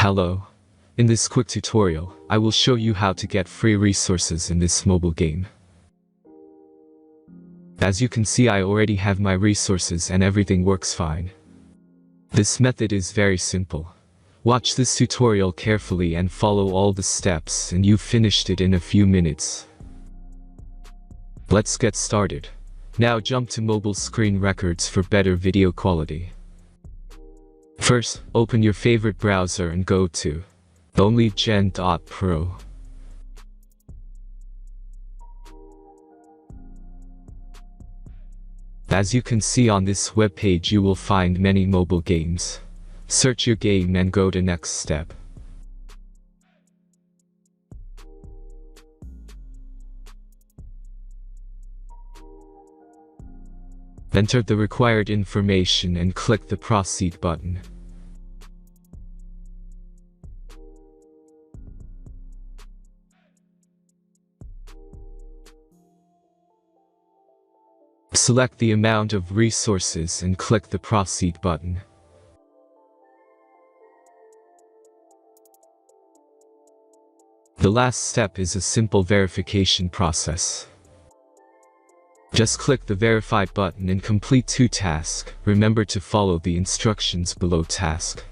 Hello. In this quick tutorial, I will show you how to get free resources in this mobile game. As you can see, I already have my resources and everything works fine. This method is very simple. Watch this tutorial carefully and follow all the steps and you've finished it in a few minutes. Let's get started. Now jump to mobile screen records for better video quality. First, open your favorite browser and go to onlygen.pro. As you can see on this webpage, you will find many mobile games. Search your game and go to next step. Enter the required information and click the Proceed button. Select the amount of resources and click the Proceed button. The last step is a simple verification process. Just click the Verify button and complete 2 tasks. Remember to follow the instructions below task.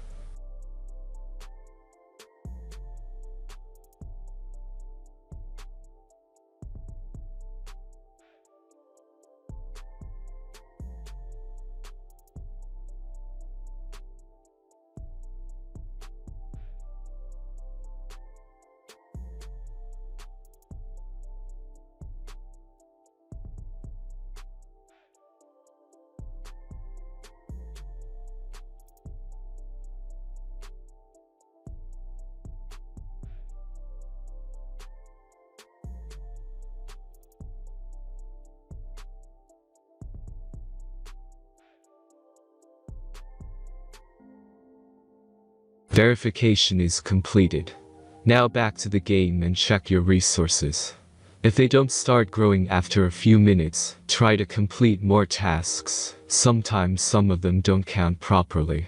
Verification is completed. Now back to the game and check your resources. If they don't start growing after a few minutes, try to complete more tasks. Sometimes some of them don't count properly.